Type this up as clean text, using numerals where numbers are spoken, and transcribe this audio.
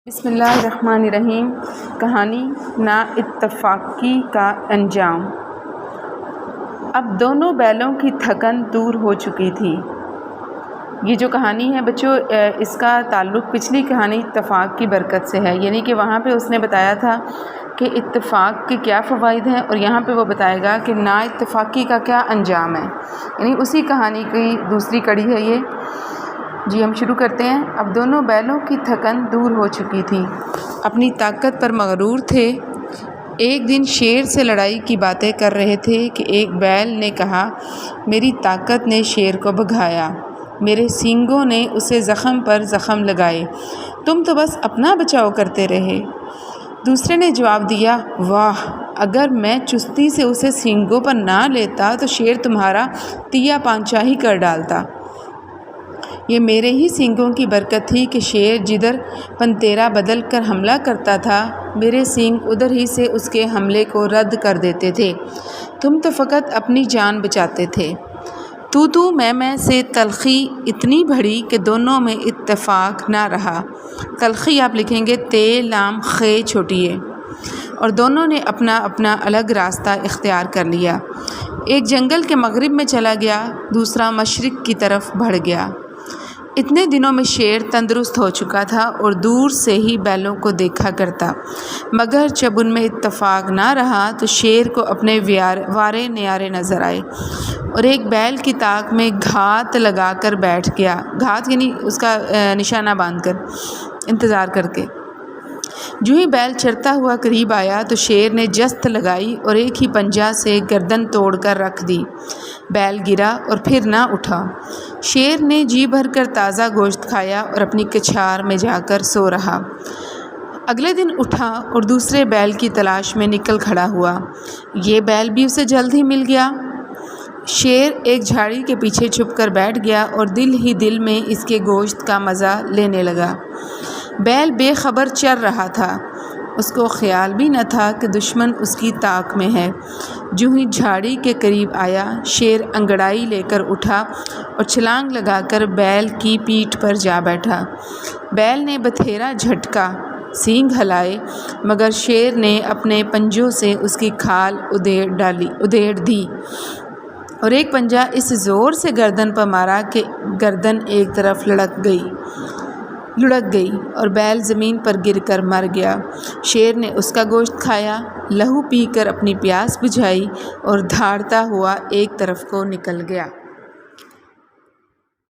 بسم اللہ الرحمن الرحیم۔ کہانی نا اتفاقی کا انجام۔ اب دونوں بیلوں کی تھکن دور ہو چکی تھی۔ یہ جو کہانی ہے بچوں، اس کا تعلق پچھلی کہانی اتفاق کی برکت سے ہے، یعنی کہ وہاں پہ اس نے بتایا تھا کہ اتفاق کے کیا فوائد ہیں، اور یہاں پہ وہ بتائے گا کہ نا اتفاقی کا کیا انجام ہے، یعنی اسی کہانی کی دوسری کڑی ہے یہ۔ جی ہم شروع کرتے ہیں۔ اب دونوں بیلوں کی تھکن دور ہو چکی تھی، اپنی طاقت پر مغرور تھے۔ ایک دن شیر سے لڑائی کی باتیں کر رہے تھے کہ ایک بیل نے کہا، میری طاقت نے شیر کو بھگایا، میرے سینگوں نے اسے زخم پر زخم لگائے، تم تو بس اپنا بچاؤ کرتے رہے۔ دوسرے نے جواب دیا، واہ، اگر میں چستی سے اسے سینگوں پر نہ لیتا تو شیر تمہارا تیا پانچا ہی کر ڈالتا۔ یہ میرے ہی سینگوں کی برکت تھی کہ شیر جدھر پنتیرا بدل کر حملہ کرتا تھا، میرے سینگ ادھر ہی سے اس کے حملے کو رد کر دیتے تھے، تم تو فقط اپنی جان بچاتے تھے۔ تو میں سے تلخی اتنی بڑھی کہ دونوں میں اتفاق نہ رہا۔ تلخی آپ لکھیں گے تے لام خے چھوٹی ہے، اور دونوں نے اپنا اپنا الگ راستہ اختیار کر لیا۔ ایک جنگل کے مغرب میں چلا گیا، دوسرا مشرق کی طرف بڑھ گیا۔ اتنے دنوں میں شیر تندرست ہو چکا تھا اور دور سے ہی بیلوں کو دیکھا کرتا، مگر جب ان میں اتفاق نہ رہا تو شیر کو اپنے وارے نیارے نظر آئے، اور ایک بیل کی طاق میں گھات لگا کر بیٹھ گیا۔ گھات یعنی اس کا نشانہ باندھ کر، انتظار کر کے۔ جو ہی بیل چرتا ہوا قریب آیا تو شیر نے جست لگائی اور ایک ہی پنجہ سے گردن توڑ کر رکھ دی۔ بیل گرا اور پھر نہ اٹھا۔ شیر نے جی بھر کر تازہ گوشت کھایا اور اپنی کچھار میں جا کر سو رہا۔ اگلے دن اٹھا اور دوسرے بیل کی تلاش میں نکل کھڑا ہوا۔ یہ بیل بھی اسے جلد ہی مل گیا۔ شیر ایک جھاڑی کے پیچھے چھپ کر بیٹھ گیا اور دل ہی دل میں اس کے گوشت کا مزہ لینے لگا۔ بیل بے خبر چر رہا تھا، اس کو خیال بھی نہ تھا کہ دشمن اس کی طاق میں ہے۔ جو ہی جھاڑی کے قریب آیا، شیر انگڑائی لے کر اٹھا اور چھلانگ لگا کر بیل کی پیٹھ پر جا بیٹھا۔ بیل نے بتھیرا جھٹکا، سینگ ہلائے، مگر شیر نے اپنے پنجوں سے اس کی کھال ادھیڑ دی، اور ایک پنجہ اس زور سے گردن پر مارا کہ گردن ایک طرف لڑک گئی اور بیل زمین پر گر کر مر گیا۔ شیر نے اس کا گوشت کھایا، لہو پی کر اپنی پیاس بجھائی اور دھاڑتا ہوا ایک طرف کو نکل گیا۔